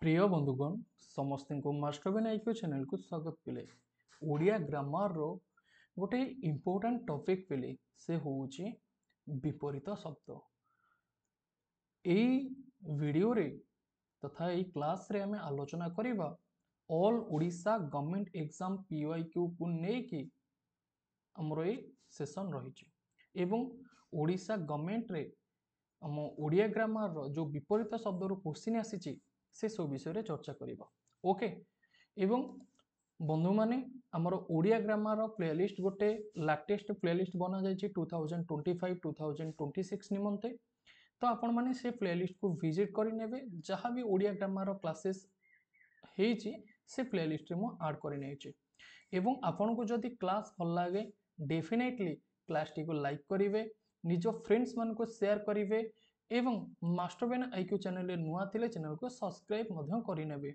प्रिय बंधुगण समस्त को मास्टर आईक्यू चैनल को स्वागत पिले ओडिया ग्रामर रो गोटे इम्पोर्टेंट टॉपिक पिले से होउची विपरीत शब्द एई वीडियो रे तथा एई क्लास रे हमें आलोचना करिबा all Odisha government exam PYQ को नेकी हमरो ए सेशन रहिची एवं ओडिशा गवर्नमेंट रे हम ओडिया ग्रामर रो जो विपरीत शब्द रो क्वेश्चन आसीची से सब विषय चर्चा करिबा ओके एवं बंधु माने हमर ओडिया ग्रामर रो प्लेलिस्ट गोटे लेटेस्ट प्लेलिस्ट बना जायछि 2025 2026 निमंते तो आपण माने से प्लेलिस्ट को विजिट करि नेबे जहां भी ओडिया ग्रामर रो क्लासेस हेछि से प्लेलिस्ट रे मो ऐड करि नेछि एवं आपण को जदि क्लास भल लागे डेफिनेटली क्लास टी को लाइक करिवे निजो फ्रेंड्स मान को शेयर करिवे एवं मास्टर बेन आईक्यू चैनल नुआ थिले चैनल को सब्सक्राइब मध्य करिनेबे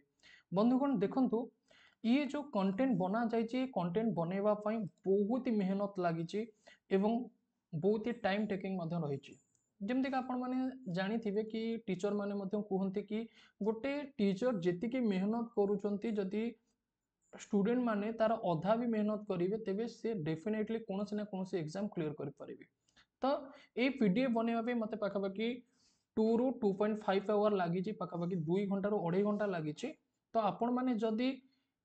बंधुगण देखंतु ये जो कंटेंट बना जायछि कंटेंट बनेवा पई बहुत ही मेहनत लागिछि एवं बहुत ही टाइम टेकिंग मध्य रहिछि जेमति कि आपण माने जानिथिबे कि टीचर माने मध्य कहंते कि गोटे टीचर जेति कि मेहनत करूचंती जदि स्टूडेंट माने तार अधा भी मेहनत करिवे तेबे से डेफिनेटली कोनोसी ना कोनोसी एग्जाम क्लियर करि परिबे तो ये पीडीएफ बनैबा पे मते पाखापाखि 2 रु 2.5 आवर लागि पाखापाखि 2 घंटा रु 2.5 घंटा लागि तो आपण माने जदि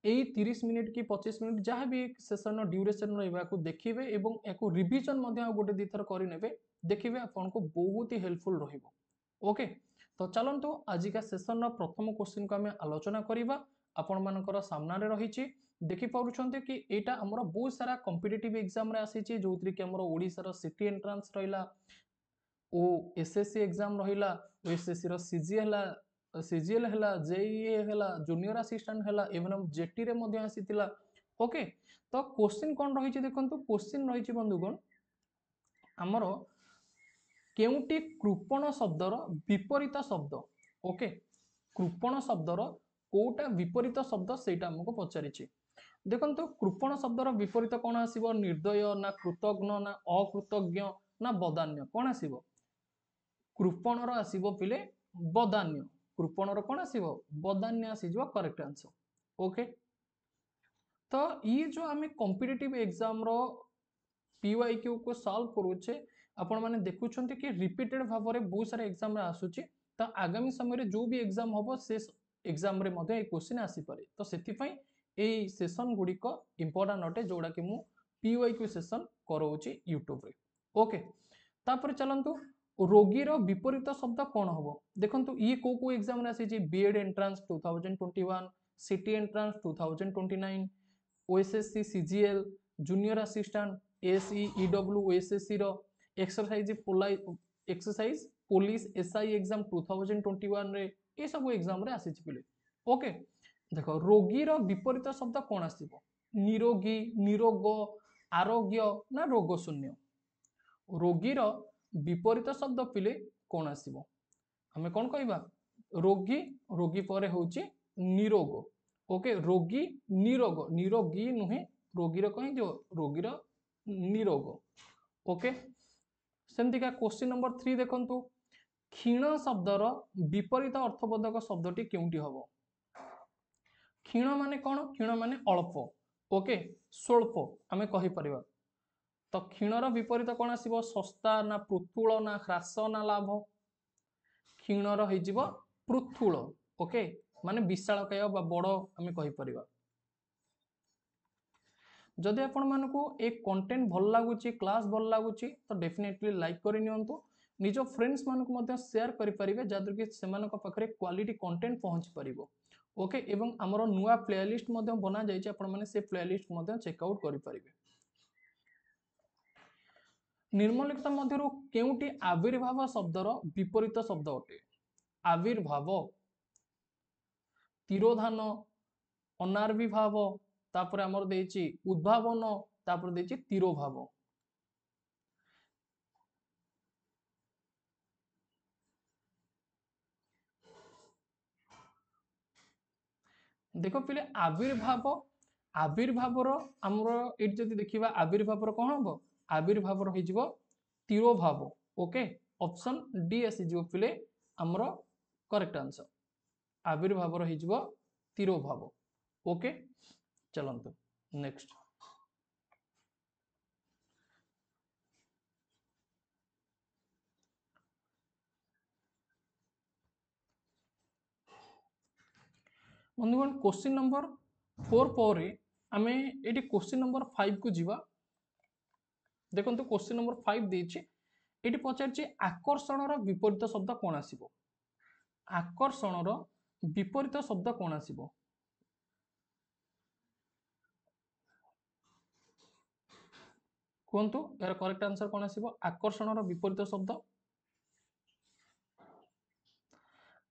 एई 30 मिनिट कि 25 मिनिट जहाँ भी सेशन ड्यूरेशन रहिबा को देखिबे एवं एको रिवीजन मध्ये आ गोटे दिथर करि नेबे देखिबे आपण को बहुत ही हेल्पफुल रहिबो ओके तो चलंतु आज का सेशन रो प्रथम क्वेश्चन को हमें आलोचना करिबा आपण मानकर सामना रे रहिछि देखि पारुछन्ते कि एटा हमर बहुत सारा कॉम्पिटिटिव एग्जाम रे आसीछि जोतरि कि हमर ओडिसा रो सिटी एंट्रेंस रहिला ओ एसएससी एग्जाम रहिला ओ एसएससी रो सीजीएल हला जेईए हला जूनियर असिस्टेंट हला एवं जेटी रे मध्ये आसीतिला ओके तो क्वेश्चन कोन रहिछि देखंतु क्वेश्चन रहिछि बंधुगण हमर केउटी कृपण शब्दर विपरीत शब्द ओके कृपण शब्दर कोटा विपरीत शब्द सेटा हमको पचारिछि देखंतु कृपण शब्दर विपरीत कोन आसीबो निर्दय ना कृतज्ञ ना अकृतज्ञ ना बदान्य कोन आसीबो कृपणर आसीबो पिले बदान्य कृपणर कोन आसीबो बदान्य आसीबो करेक्ट आंसर ओके तो ये जो हमें कॉम्पिटिटिव एग्जाम रो पीवाईक्यू को सॉल्व करूचे आपण माने देखुछन्ते कि रिपीटेड भाव रे बहुत सारा एग्जाम रे आसुची तो आगामी समय रे जो भी एग्जाम होबो से एग्जाम रे मध्ये ए क्वेश्चन आसी पारे तो सेति पई ए सेशन गुडी को इंपोर्टेंट अटे जोडा कि मु पीवाईक्यू सेशन करौची YouTube रे ओके तापर चलंतु रोगी रो विपरीत शब्द कोन होबो देखंतु ये को एग्जाम रे आसी BEd entrance 2021 CT entrance 2029 OSSC CGL junior assistant SEEW OSSC रो एक्सरसाइज पुलिस एसआई एग्जाम 2021 रे ए सब एग्जाम रे आसी पिले ओके देखो रोगी रो विपरीत शब्द कोन आसीबो निरोगी निरोग आरोग्य ना रोग शून्य रोगी रो विपरीत शब्द पिले कोन आसीबो हमें कोन कहबा रोगी रोगी परे होची निरोग ओके रोगी निरोग निरोगी नुहे रोगी रो कहि दियो रोगी रो निरोग ओके सेमति का क्वेश्चन नंबर 3 देखंतु क्षीण शब्दर विपरीत अर्थबोधक शब्दटी केउंटी हबो क्षीण माने कोन क्षीण माने अल्प ओके स्वल्प हमें कहि परिबा तो क्षीणर विपरीत कोन आसीबो सस्ता ना पृथुल ना ह्रास ना लाभ क्षीणर होइजिबो पृथुल ओके माने विशालकाय बा बड़ हमें कहि परिबा जदि आपण मानको एक कंटेंट भल लागुची क्लास भल लागुची तो डेफिनेटली लाइक करि नियंतु निजो फ्रेंड्स मानको मध्ये शेयर करि परिबे जादर कि सेमानक पाखरे क्वालिटी कंटेंट पहुंच परिबो ओके एवं हमरो नुवा प्लेलिस्ट मध्ये बना जायछि आपण माने से प्लेलिस्ट मध्ये चेक आउट करि परिबे निर्मलिखित मध्यरु केउटी आविर्भाव शब्दर विपरीत शब्द अटे आविर्भाव तिरोधान अनाविर्भाव तापर हमर देछि उद्भावन तापर देछि तिरोभाव देखो पिले आविर्भाव आविर्भाव रो हमर एट जदि देखिबा आविर्भाव रो कोन हबो आविर्भाव रो हिजबो तिरोभाव ओके ऑप्शन डी आसी जो पिले हमर करेक्ट आंसर आविर्भाव हो तिरोभाव। ओके चलतु नेक्स्ट बंधुगण क्वेश्चन नंबर 4 पर आम ये क्वेश्चन नंबर 5 को जीवा। देखो क्वेश्चन नंबर 5 देछि ये पचार आकर्षण विपरीत शब्द कौन आसीबो। आकर्षण विपरीत शब्द कौन आसीबो कहतु यार करेक्ट आंसर कौन आसीबो। आकर्षण विपरीत शब्द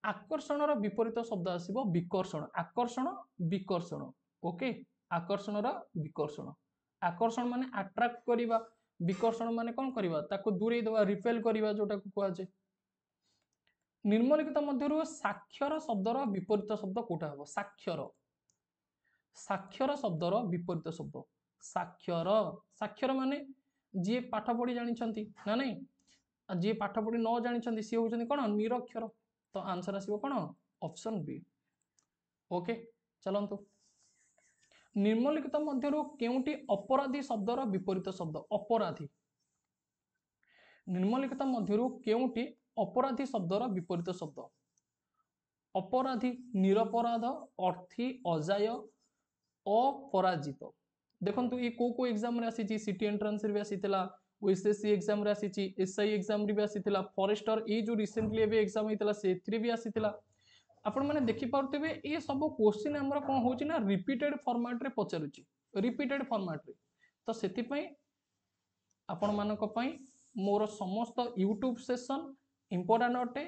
आकर्षण विपरीत शब्द आसीबो विकर्षण। आकर्षण विकर्षण ओके आकर्षण विकर्षण। आकर्षण माने अट्रैक्ट करिवा विकर्षण माने कौन करिवा ताको दूरे देवा रिपेल करिवा जोटा को कुआ जे। निम्नलिखित मध्यरु साक्षर शब्दर विपरीत शब्द कोटा हबो। साक्षर साक्षर शब्दर विपरीत शब्द साक्षर साक्षर माने जी पाठ पढ़ी जानिछंती ना नहीं जी पाठ पढ़ी न जानिछंती सी होचंती कोन निरक्षर। तो आंसर आसीबो कोन ऑप्शन बी। ओके चलंतु निम्नलिखित मध्यरु केउटी अपराधी शब्दर विपरीत शब्द अपराधी। निम्नलिखित मध्यरु केउटी अपराधी शब्दर विपरीत शब्द अपराधी निरपराध अर्थी अजाय अपराजित। देखंतु ये को एग्जाम रे आसी सिटी एंट्रेंस रे भी आसीतिला ओएसएससी एग्जाम रे आसी एसआई एग्जाम रे भी आसीतिला फॉरेस्टर ये जो रिसेंटली एबे एग्जाम हेतिला सेथि भी आसीतिला। आपण माने देखि पारथिबे ये सब क्वेश्चन हमर कोन होची ना रिपीटेड फॉर्मेट रे पचारुची रिपीटेड फॉर्मेट रे। तो सेति पई आपण मानक पई मोर समस्त यूट्यूब सेशन इंपोर्टेंट अटे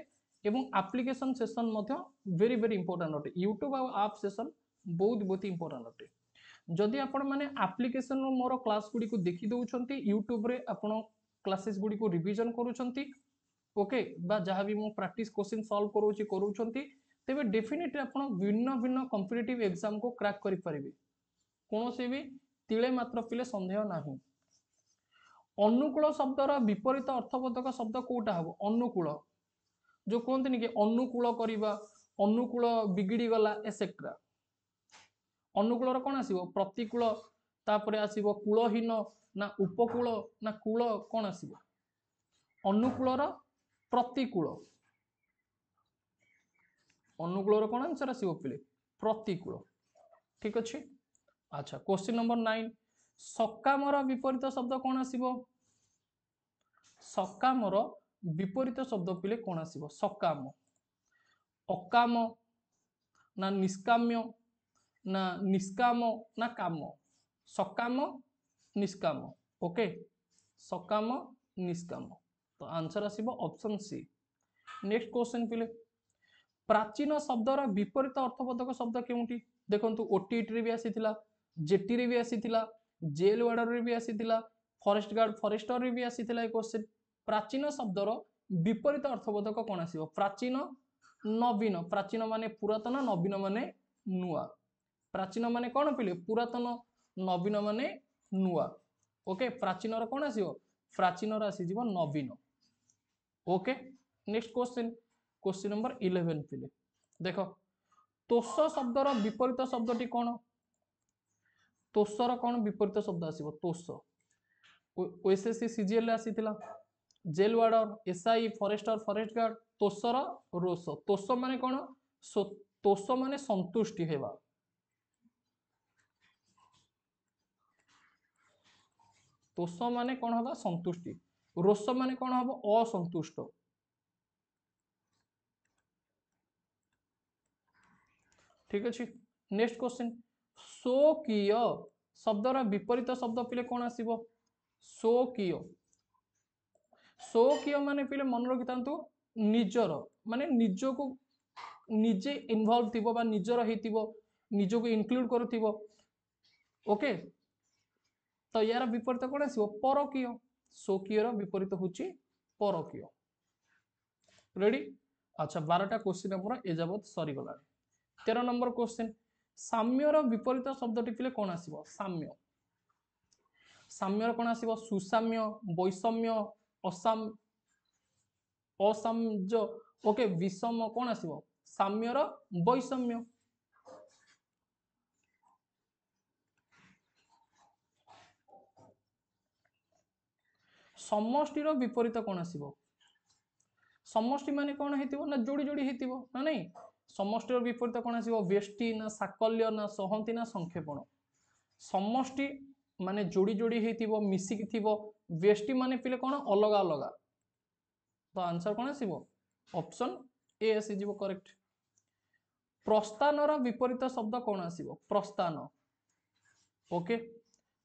एवं एप्लिकेशन सेशन मध्य वेरी वेरी इंपोर्टेंट अटे। यूट्यूब आ ऐप सेशन बहुत बहुत इंपोर्टेंट अटे। जदि आपण माने एप्लिकेशन मोर क्लास गुडी को देखि दउछंती यूट्यूब रे आपण क्लासेस गुडी को रिवीजन करूछंती ओके बा जहां भी मो प्रैक्टिस क्वेश्चन सॉल्व करूछंती तेबे डेफिनेटली आपण भिन्न भिन्न कॉम्पिटिटिव एग्जाम को क्रैक करि परिबे कोनोसी भी तिळे मात्र पिले संदेह नाही। अनुकूल शब्दर विपरीत अर्थबोधक शब्द कोटा हबो अनुकूल जो कहते कि अनुकूल करिबा अनुकूल बिगिड़ी गला एसेट्रा। अनुकूल कौन आसीबो प्रतिकूल तापरे आसीबो कूलहीन ना उपकूल ना कूल कौन आसीबो अनुकूल प्रतिकूल। अनुकूल कौन आंसर आसीबो पिले प्रतिकूल ठीक अछि। अच्छा क्वेश्चन नंबर 9 सकामर विपरीत शब्द कौन आसीबो। सकामर विपरीत शब्द पिले कौन आसीबो सकाम अकाम ना निष्काम्य ना निष्काम ना काम सकाम निष्काम ओके सकाम निष्काम। तो आंसर आसीबो ऑप्शन सी। नेक्स्ट क्वेश्चन पिले प्राचीन शब्दर विपरीत अर्थबोधक शब्द केउंटी देखंतु ओटीटी रे भी आसीथिला जेटी रे भी आसीथिला जेल वार्डर रे भी आसीथिला फॉरेस्ट गार्ड फॉरेस्टर रे भी आसीथिला ए क्वेश्चन। प्राचीन शब्दर विपरीत अर्थबोधक कौन आसीबो प्राचीन नवीन। प्राचीन माने पुरातन नवीन माने नुआ। प्राचीन माने कौन पिले पुरातन नवीन माने नुआ ओके प्राचीन रो कौन आसीबो प्राचीन रो आसी जीवो नवीन okay. Next question question number 11 पिले देखो तोष शब्दर विपरीत शब्दटी कौन तोषर कौन विपरीत शब्द आसीबो तोष ओएसएससी सीजीएल आसीथिला jail warder SI forester forest guard तोषर रोष। तोष माने कौन तोष माने संतुष्टि हेबा तोष माने कौन हबा संतुष्टि रोष माने कौन हबो असंतुष्ट। ठीक अछि। नेक्स्ट क्वेश्चन स्वकीय शब्दर विपरीत शब्द पिले कौन आसीबो स्वकीय। स्वकीय माने पिले मन रखितांतु निजर माने निजो को निजे इन्वॉल्व थिबो बा निजर हेतिबो निजो को इंक्लूड करथिबो ओके। तो यार विपरीत कौन आसीबो परकीय। स्वकीय रो विपरीत होची परकीय रेडी। अच्छा 12टा क्वेश्चन हमर ए जाबत सरी गला। 13 नंबर क्वेश्चन साम्यर विपरीत शब्दटी पिले कौन आसीबो साम्य। साम्यर कौन आसीबो सुसाम्य वैषम्य असाम असामज ओके विषम कौन आसीबो साम्यर वैषम्य। समष्टिर विपरीत कौन आसीबो समष्टि माने कौन हेतिबो ना जोड़ी जोड़ी हेतिबो ना नहीं समष्टिर विपरीत कौन आसीबो व्यष्टि ना साकल्य ना सहंति ना संक्षेपण समष्टि माने जोड़ी जोड़ी हेतिबो मिसिकी थिबो व्यष्टि माने पिले कौन अलग अलग तो आंसर कौन आसीबो ऑप्शन ए आसीजिबो करेक्ट। प्रस्थानर विपरीत शब्द कौन आसीबो प्रस्थान ओके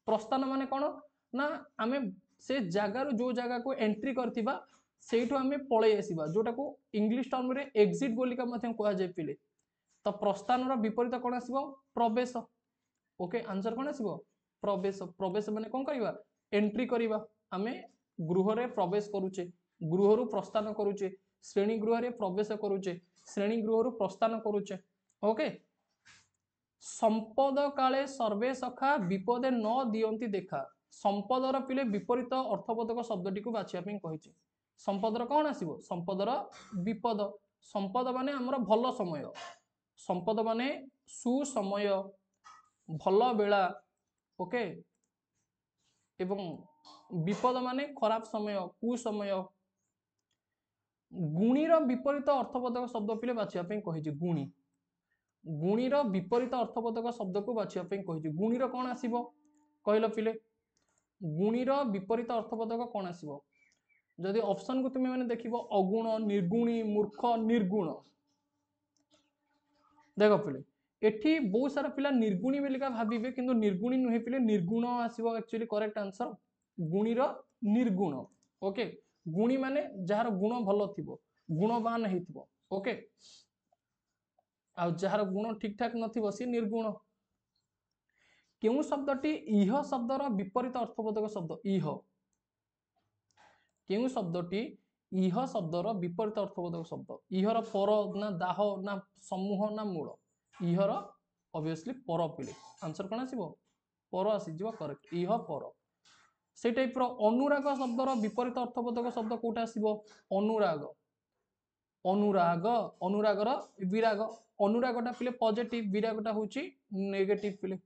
प्रस्थान माने कौन ना आमे से जगार जो जगह को एंट्री करथिबा सेठू आमे पळै आसीबा जोटा को इंग्लिश टर्म रे एग्जिट बोलिका मथे कोआ जाय पिले तो प्रस्थानर विपरीत कौन आसीबो प्रवेश ओके आंसर कौन आसीबो प्रवेश प्रवेश माने कोन करबा एंट्री करबा आमे गृह रे प्रवेश करूचे गृह रु प्रस्थान करूचे श्रेणी गृह रे प्रवेश करूचे श्रेणी गृह रु प्रस्थान करूचे ओके। संपद काले सर्वे सखा विपदे न दियंती देखा संपदर पिले विपरीत अर्थबोधक शब्दटी को बाछिया पे कहिछि संपदर कौन आसीबो संपदर विपद संपद माने हमर भल समय संपद माने सुसमय भल बेला ओके एवं विपद माने खराब समय कुसमय। गुणीर विपरीत अर्थबोधक शब्द पिले बाछिया पे कहिछि गुणी गुणीर विपरीत अर्थबोधक शब्द को बाछिया पे कहिछि गुणीर कौन आसीबो कहलो पिले गुणीर विपरीत अर्थबोधक कौन आसीबो जदि ऑप्शन को तुम मैंने देखिबो अगुण निर्गुणी मूर्ख निर्गुण देख पिले एठी बहुत सारा पिला निर्गुणी बेलिका भाबिबे किंतु निर्गुणी नुहे पिले निर्गुण आसीबो एक्चुअली करेक्ट आंसर गुणीर निर्गुण ओके गुणी माने जहार गुण भलो थिबो गुणवान हेतिबो ओके आ जहार गुण ठीक ठाक नथिबो सी निर्गुण। केउ शब्दटी इह शब्दर विपरीत अर्थबोधक शब्द इह केउ शब्दटी इह शब्दर विपरीत अर्थबोधक शब्द इहर पर ना दाह ना समूह ना मूल इहर ऑब्वियसली पर पिले आंसर कौन आसीबो पर आसीजिबो करेक्ट इह पर से टाइप रो अनुराग शब्दर विपरीत अर्थबोधक शब्द कोटा आसीबो अनुराग अनुराग अनुरागर विराग अनुरागटा पिले पॉजिटिव विरागटा होची नेगेटिव पिले।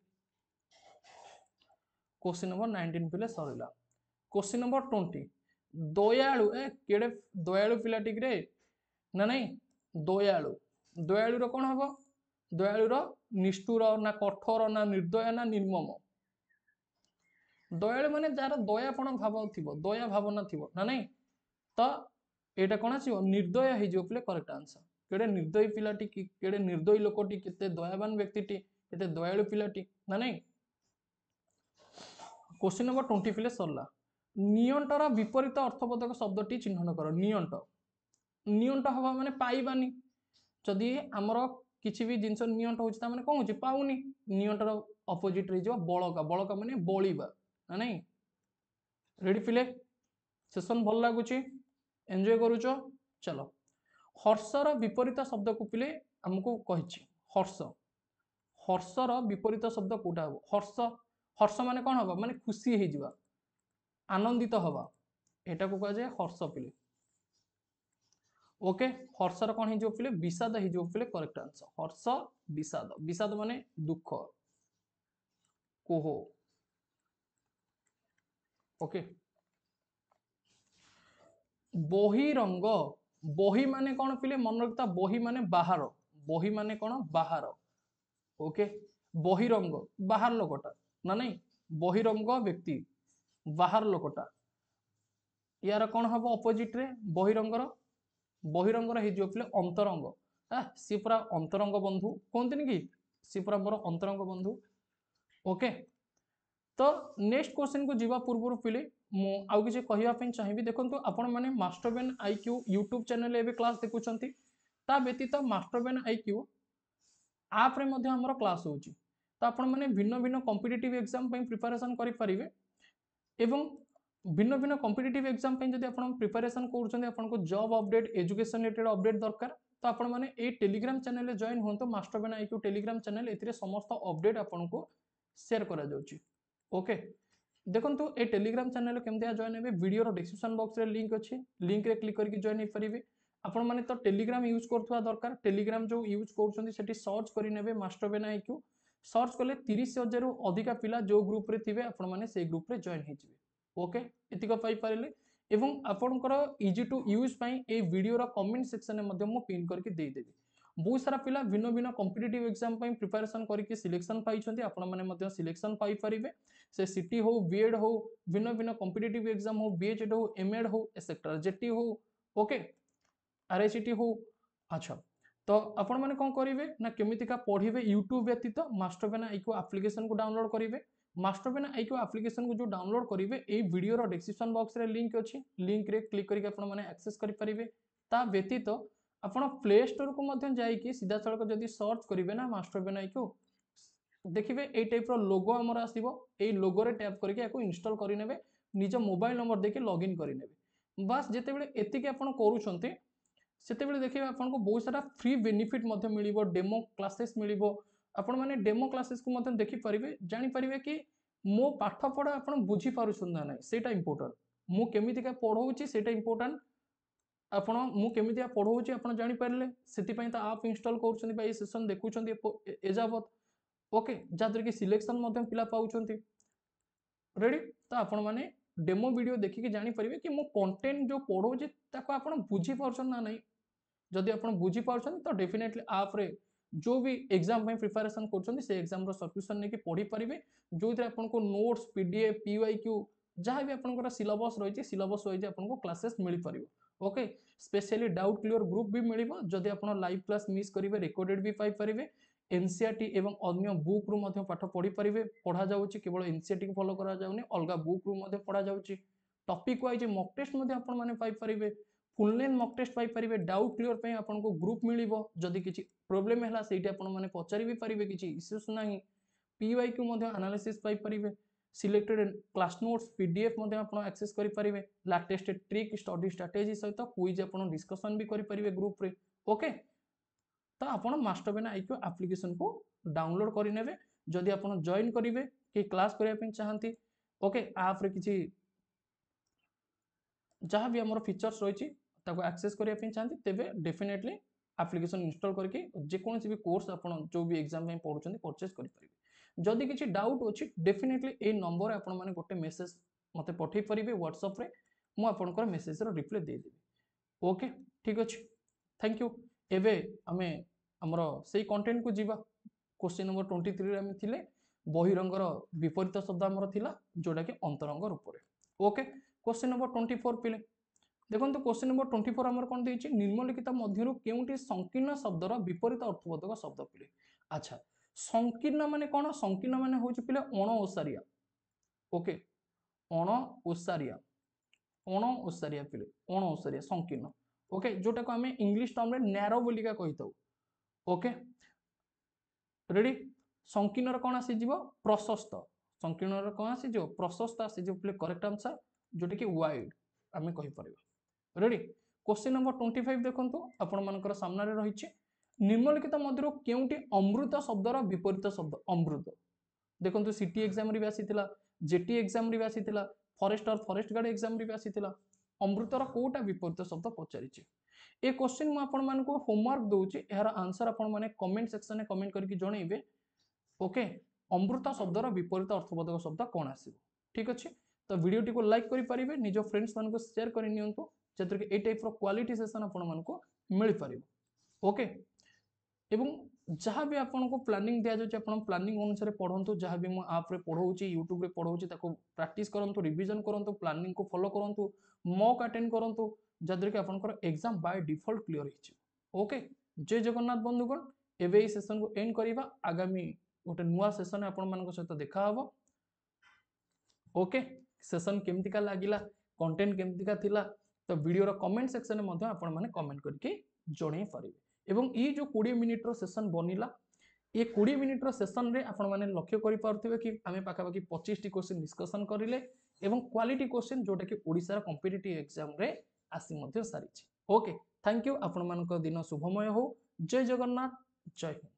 क्वेश्चन नंबर 19 पिले सरिला। क्वेश्चन नंबर 20 दयालु केड़े दयालु पिला टिक रे ना नहीं दयालु दयालु रो कोन हबो दयालु रो निष्ठुर ना कठोर ना निर्दय ना निर्मम दयालु माने जार दयापण भाव थिबो दया भावना थिबो ना नहीं तो एटा कोन आसीबो निर्दय हे जो पिले करेक्ट आंसर केड़े निर्दयी पिलाटी केड़े निर्दयी लोकटी केते दयावान व्यक्तिटी केते दयालु पिलाटी ना नहीं। क्वेश्चन नंबर 20 पिले सरला नियंटर विपरीत अर्थबोधक शब्दटी चिन्हन कर नियंट नियंट हवा माने पाइबानी जदि हमर किछि भी जिंस नियंट होछि ता माने कोन होछि पाउनी नियंटर अपोजिट रे जो बळका बळका माने बळीबा ना नहीं। रेडी पिले सेशन भल लागुची एंजॉय करूचो चलो हर्षर विपरीत शब्द को पिले हमको कहिछि हर्ष हर्षर विपरीत शब्द कोटा हो हर्ष हर्ष माने कौन हबा माने खुशी हे जिबा आनंदित हबा एटा को कह जाय हर्ष पिले ओके हर्षर कौन हे जो पिले विषाद हे जो पिले करेक्ट आंसर हर्ष विषाद विषाद माने दुख कोहो ओके। बहिरंग बही माने कौन पिले मन रखता बही माने कौन बाहर ओके बहिरंग बाहर लोकटा ना नहीं बहिरंग व्यक्ति बाहर लोकटा यार कौन हम अपोजिट रे बहिरंगर हे जो पिले अंतरंग सी पूरा अंतरंग बंधु कहते कि सी पूरा मोर अंतरंग बंधु ओके। तो नेक्स्ट क्वेश्चन को जीवा पूर्व पिले मु आउ किछि कहिया पे चाहिबी देखंतु आपण माने मास्टरबेन आईक्यू यूट्यूब चैनल एबे क्लास देखुचंती ता व्यतीत मास्टरबेन आईक्यू आप रे मध्ये हमर क्लास होची तो आपण माने भिन्न भिन्न कॉम्पिटिटिव एग्जाम पे प्रिपरेशन करि परिबे एवं भिन्न भिन्न कॉम्पिटिटिव एग्जाम पे जदि आपण प्रिपरेशन करूचंती आपण को job update education related update दरकार तो आपण माने ए टेलीग्राम चैनल रे जॉइन होंतो मास्टरबेन आईक्यू टेलीग्राम चैनल एथिरे समस्त अपडेट आपण को शेयर करा जाउची ओके। देखो ए टेलीग्राम चैनल केमती जॉइन हे वीडियो डिस्क्रिप्शन बॉक्स रे लिंक अच्छी लिंक रे क्लिक करके जॉइन हो पारे आपण माने तो टेलीग्राम यूज करथवा दरकार टेलीग्राम जो यूज करूछंती सेठी सर्च करि नेबे मास्टर बेना आईक्यू सर्च कले 30,000 रु अधिका पिला जो ग्रुप रे थिबे आपण माने से ग्रुप रे जॉइन हे जिवे ओके एतिक पाई पारिले एवं आपणकर इजी टू यूज पाई ए वीडियो रा कमेंट सेक्शन में मध्यम पिन करके दे देबी बहुत सारा पिला भिन्न भिन्न कॉम्पिटिटिव एग्जाम पाई प्रिपरेशन करके सिलेक्शन पाई छथि आपण माने मध्य सिलेक्शन पाई परिबे से सिटी हो बीएड हो भिन्न भिन्न कॉम्पिटिटिव एग्जाम हो बीएचएड हो एमएड हो एसेक्टर जेटी हो ओके आरआईसीटी हो अच्छा तो आपण माने कोन करिवे ना केमितिका पढिबे YouTube व्यतीत मास्टर बेना आईक्यू एप्लीकेशन को डाउनलोड करिवे मास्टर बेना आईक्यू एप्लीकेशन को जो डाउनलोड करिवे ए वीडियो रो डिस्क्रिप्शन बॉक्स रे लिंक अछि लिंक रे क्लिक करके आपण माने एक्सेस करि परिबे ता व्यतीत आपण प्ले स्टोर को मध्यम जाई कि सीधा सड़क जदी सर्च करिवे ना मास्टर बेना आईक्यू देखिबे ए टाइप रो लोगो हमर आसीबो ए लोगो रे टैप करके याको इंस्टॉल करि नेबे निज मोबाइल नंबर देके लॉगिन करि नेबे बस जेते बेले एतिके आपण करूछंती सेते बेले देखिबे आपण को बहुत सारा फ्री बेनिफिट मध्य मिलिबो डेमो क्लासेस मिलिबो आपण माने डेमो क्लासेस को मध्य देखि परिबे जानि परिबे कि मो पाठ पढा आपण बुझी पारुछन ना नै सेटा इंपोर्टेंट मु केमितिका पढौची सेटा इंपोर्टेंट आपण मु केमितिया पढौची आपण जानि परले सेति पई त आप इंस्टॉल करूछन बा ए सेशन देखुछन एजावत ओके जादर कि सिलेक्शन मध्य पिला पाउछंती रेडी तो आपण माने डेमो वीडियो देखिके जानि परिबे कि मो कंटेंट जो पढौची ताको आपण बुझी पारुछन ना नै जदि आपण बुझी पारुछन तो डेफिनेटली आप रे जो भी एग्जाम में प्रिपरेशन करछन से एग्जाम रो सब्सक्रिप्शन नेकी पढी परिबे जोइथे आपण को नोट्स पीडीएफ पीवाईक्यू जहां भी आपण को सिलेबस रहिछि सिलेबस वाइज आपण को क्लासेस मिली परिबो okay specially doubt clear group भी मिलिबो जदि आपण लाइव क्लास मिस करिवे रिकॉर्डेड भी पाई परिबे एनसीईआरटी एवं अन्य बुक रु मध्ये पाठ पढी परिबे पढा जाउछि केवल एनसीईआरटी को फॉलो करा जाउनी अलगा बुक रु मध्ये पढा जाउछि टॉपिक वाइज मॉक टेस्ट मध्ये आपण माने पाई परिबे फुल लेंथ मॉक टेस्ट पाई परिबे डाउट क्लियर पे आपन को ग्रुप मिलिबो जदि किछि प्रॉब्लम हैला सेठी आपन माने पचारि भी परिबे किछि इश्यूज नाही पीवाईक्यू मध्ये एनालिसिस पाई परिबे सिलेक्टेड क्लास नोट्स पीडीएफ मध्ये आपन एक्सेस करि परिबे लेटेस्ट ट्रिक स्टडी स्ट्रेटजी सहित क्विज आपन डिस्कशन भी करि परिबे ग्रुप रे ओके तो आपन मास्टर बेना आईक्यू एप्लीकेशन को डाउनलोड करि नेबे जदि आपन जॉइन करिवे कि क्लास करिया पे चाहंती ओके ऐप रे किछि जहां भी हमर फीचर्स रहिछि ताको एक्सेस करिया पे चाहंती तेबे डेफिनेटली एप्लीकेशन इंस्टॉल करके जे कोनसी भी कोर्स आपण जो भी एग्जाम में पढुछन्ती परचेज करि परिबे जदि किछि डाउट अछि डेफिनेटली ए नंबर आपण माने गोटे मेसेज मते पठै परिबे व्हाट्सएप रे मु आपनकर मेसेज रो रिप्लाई दे देबी ओके ठीक अछि थैंक यू एबे हमें हमर सेही कंटेंट को जीवा क्वेश्चन नंबर 23 रे हम थिले बहिरंगर विपरीत शब्द हमर थिला जोडा के अंतरंग रूप रे ओके क्वेश्चन नंबर 24 पिले देखो क्वेश्चन नंबर 24 हमर कोन देछि निम्नलिखित मध्यरु केउटी संकीर्ण शब्दर विपरीत अर्थबोधक शब्द पिले अच्छा संकीर्ण माने कोन संकीर्ण माने होछि पिले अण ओसारिया ओके अण ओसारिया पिले अण ओसारिया संकीर्ण ओके जोटा को हमें इंग्लिश टर्म रे नैरो बोलिका कहितौ ओके रेडी संकीर्ण र कोन आसी जीवो प्रशस्त संकीर्ण र कोन आसी जो प्रशस्त आसी जो पिले करेक्ट आंसर जोटा कि वाइड आमे कहि परबा रेडी क्वेश्चन नंबर 25 देखंतु आपण मानकर सामने रे रहिछि निम्नलिखित मध्यरु केउटी अमृत शब्दर विपरीत शब्द अमृत देखंतु सिटी एग्जाम रे भी आसीतिला जेटी एग्जाम रे भी आसीतिला फॉरेस्ट गार्ड एग्जाम रे भी आसीतिला अमृतर कोटा विपरीत शब्द पचारिछि ए क्वेश्चन मु आपण मानको होमवर्क दोछि एहार आंसर आपण माने कमेंट सेक्शन में कमेंट करके जणैबे ओके अमृत शब्दर विपरीत अर्थबोधक शब्द कोन आसीबो ठीक अछि तो वीडियो को लाइक करि परिबे निजो फ्रेंड्स मान को शेयर करि नियंतु जेतर के ए टाइप रो क्वालिटी सेशन आपण मान को मिल परिबो ओके एवं जहाँ भी आपन को प्लानिंग दिया जाय आपण प्लानिंग अनुसार पढंतु जहाँ भी मु आप रे पढौची YouTube रे पढौची ताको प्रैक्टिस करंतु रिवीजन करंतु प्लानिंग को फॉलो करंतु मॉक अटेंड करंतु जदर के आपन को एग्जाम बाय डिफॉल्ट क्लियर हिची ओके जय जगन्नाथ बंधुगण एबे ई सेशन को एंड करिबा आगामी गोटे नुवा सेशन आपण मान को सहित देखा हबो ओके सेशन केमतिका लागिला कंटेंट केमतिका थिला तो वीडियो रो कमेंट सेक्शन में मध्य आपण माने कमेंट करके जणै परिबे एवं ये जो 20 मिनिट रो सेशन बनिला ये 20 मिनिट रो सेशन रे आपण माने लक्ष्य करि पारथिबे कि आमे पाखापाखि 25 टी क्वेश्चन डिस्कशन करिले एवं क्वालिटी क्वेश्चन जोटा कि ओडिसा रा कॉम्पिटिटिव एग्जाम रे आसी मध्य सारिछि ओके थैंक यू आपण मानको दिन शुभमय हो जय जगन्नाथ जय हिंद।